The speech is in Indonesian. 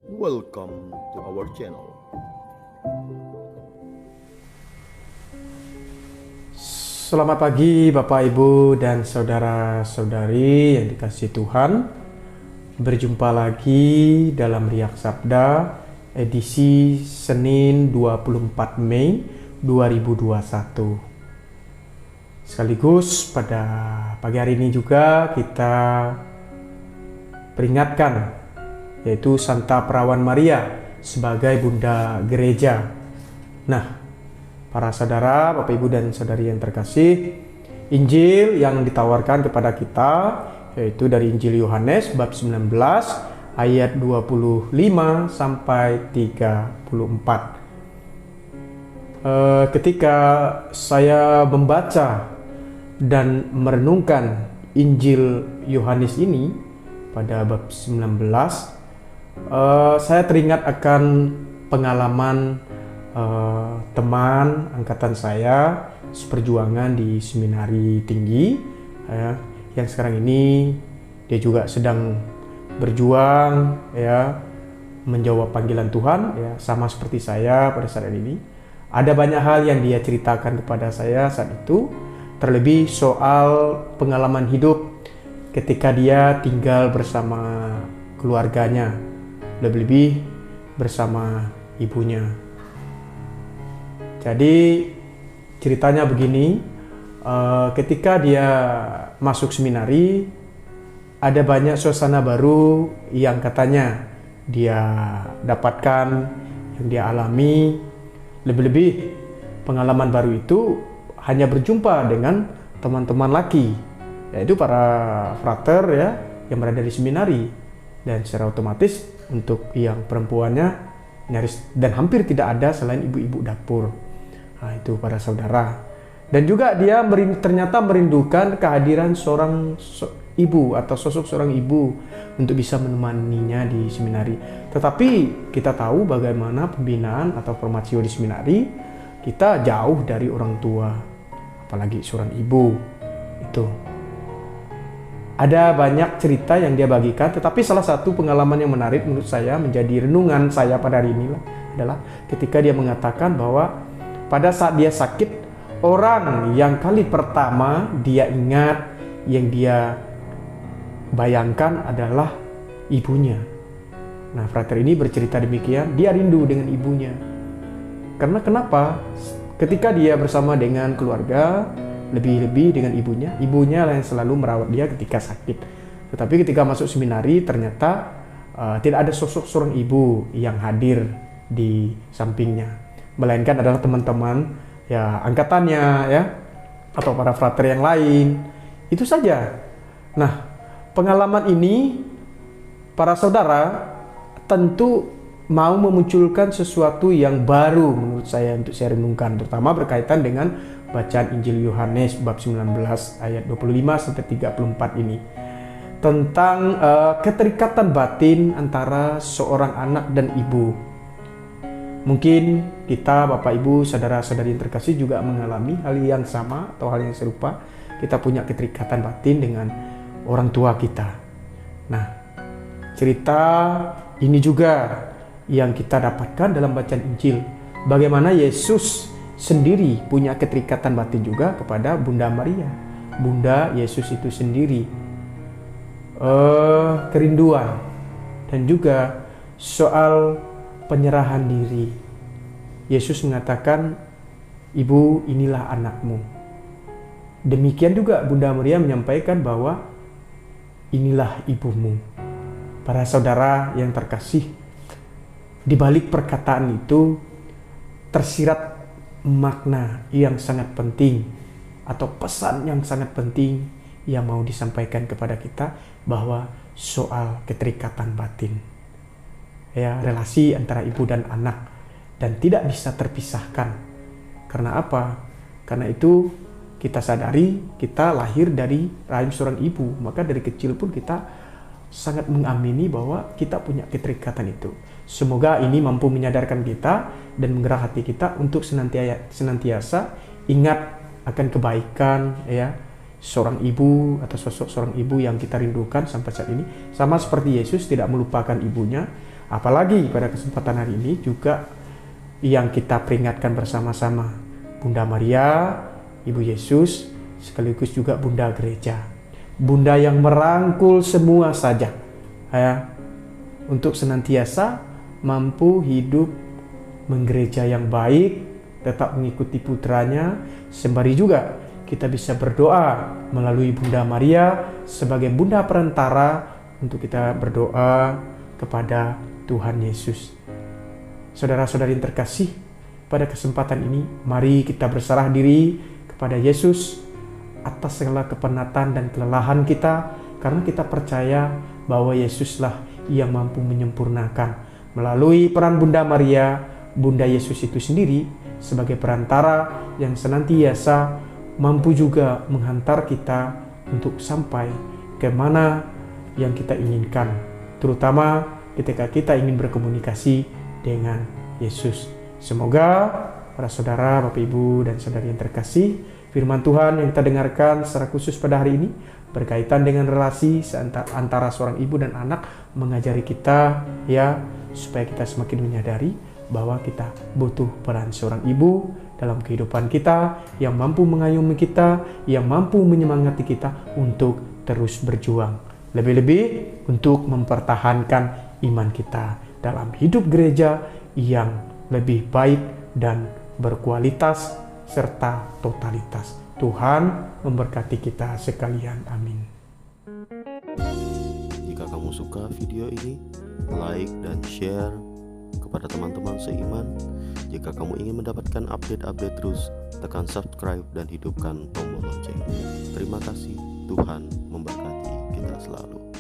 Welcome to our channel. Selamat pagi Bapak Ibu dan saudara-saudari yang dikasihi Tuhan. Berjumpa lagi dalam Riak Sabda edisi Senin 24 Mei 2021. Sekaligus pada pagi hari ini juga kita peringatkan yaitu Santa Perawan Maria sebagai Bunda Gereja. Nah, para saudara, Bapak Ibu dan saudari yang terkasih, Injil yang ditawarkan kepada kita yaitu dari Injil Yohanes bab 19 ayat 25 sampai 34. Ketika saya membaca dan merenungkan Injil Yohanes ini pada bab 19, saya teringat akan pengalaman teman angkatan saya seperjuangan di seminari tinggi, yang sekarang ini dia juga sedang berjuang menjawab panggilan Tuhan, sama seperti saya pada saat ini. Ada banyak hal yang dia ceritakan kepada saya saat itu, terlebih soal pengalaman hidup ketika dia tinggal bersama keluarganya, lebih-lebih bersama ibunya. Jadi ceritanya begini, ketika dia masuk seminari, ada banyak suasana baru yang katanya dia dapatkan, yang dia alami. Lebih-lebih pengalaman baru itu hanya berjumpa dengan teman-teman laki, yaitu para frater yang berada di seminari, dan secara otomatis untuk yang perempuannya nyaris dan hampir tidak ada selain ibu-ibu dapur. Nah, itu para saudara. Dan juga dia ternyata merindukan kehadiran seorang ibu atau sosok seorang ibu untuk bisa menemaninya di seminari. Tetapi kita tahu bagaimana pembinaan atau formatio di seminari, kita jauh dari orang tua, apalagi seorang ibu. Itu ada banyak cerita yang dia bagikan, tetapi salah satu pengalaman yang menarik menurut saya menjadi renungan saya pada hari ini adalah ketika dia mengatakan bahwa pada saat dia sakit, orang yang kali pertama dia ingat, yang dia bayangkan adalah ibunya. Nah, frater ini bercerita demikian, dia rindu dengan ibunya. Karena kenapa? Ketika dia bersama dengan keluarga, lebih-lebih dengan ibunya lah yang selalu merawat dia ketika sakit. Tetapi ketika masuk seminari, ternyata tidak ada sosok seorang ibu yang hadir di sampingnya, melainkan adalah teman-teman angkatannya atau para frater yang lain. Itu saja. Nah, pengalaman ini para saudara tentu mau memunculkan sesuatu yang baru menurut saya untuk saya renungkan, terutama berkaitan dengan bacaan Injil Yohanes bab 19 ayat 25 sampai 34 ini. Tentang keterikatan batin antara seorang anak dan ibu. Mungkin kita Bapak Ibu, saudara-saudari yang terkasih juga mengalami hal yang sama atau hal yang serupa. Kita punya keterikatan batin dengan orang tua kita. Nah, cerita ini juga yang kita dapatkan dalam bacaan Injil. Bagaimana Yesus sendiri punya keterikatan batin juga kepada Bunda Maria. Bunda Yesus itu sendiri. Kerinduan dan juga soal penyerahan diri. Yesus mengatakan, "Ibu, inilah anakmu." Demikian juga Bunda Maria menyampaikan bahwa inilah ibumu. Para saudara yang terkasih, di balik perkataan itu tersirat makna yang sangat penting atau pesan yang sangat penting yang mau disampaikan kepada kita, bahwa soal keterikatan batin, relasi antara ibu dan anak, dan tidak bisa terpisahkan. Karena apa? Karena itu kita sadari kita lahir dari rahim seorang ibu, maka dari kecil pun kita sangat mengamini bahwa kita punya keterikatan itu. Semoga ini mampu menyadarkan kita dan menggerak hati kita untuk senantiasa ingat akan kebaikan seorang ibu atau sosok seorang ibu yang kita rindukan sampai saat ini. Sama seperti Yesus tidak melupakan ibunya, Apalagi pada kesempatan hari ini juga yang kita peringatkan bersama-sama, Bunda Maria, Ibu Yesus, sekaligus juga Bunda Gereja. Bunda yang merangkul semua saja, ya, untuk senantiasa mampu hidup menggereja yang baik, tetap mengikuti putranya, sembari juga kita bisa berdoa melalui Bunda Maria sebagai Bunda perantara untuk kita berdoa kepada Tuhan Yesus. Saudara-saudari yang terkasih, pada kesempatan ini mari kita berserah diri kepada Yesus atas segala kepenatan dan kelelahan kita, karena kita percaya bahwa Yesuslah yang mampu menyempurnakan melalui peran Bunda Maria. Bunda Yesus itu sendiri sebagai perantara yang senantiasa mampu juga menghantar kita untuk sampai ke mana yang kita inginkan, terutama ketika kita ingin berkomunikasi dengan Yesus. Semoga para saudara, Bapak Ibu dan saudari yang terkasih, firman Tuhan yang kita dengarkan secara khusus pada hari ini berkaitan dengan relasi antara seorang ibu dan anak mengajari kita, ya, supaya kita semakin menyadari bahwa kita butuh peran seorang ibu dalam kehidupan kita, yang mampu mengayomi kita, yang mampu menyemangati kita untuk terus berjuang. Lebih-lebih untuk mempertahankan iman kita dalam hidup gereja yang lebih baik dan berkualitas serta totalitas. Tuhan memberkati kita sekalian. Amin. Jika kamu suka video ini, like dan share kepada teman-teman seiman. Jika kamu ingin mendapatkan update-update terus, tekan subscribe dan hidupkan tombol lonceng. Terima kasih, Tuhan memberkati kita selalu.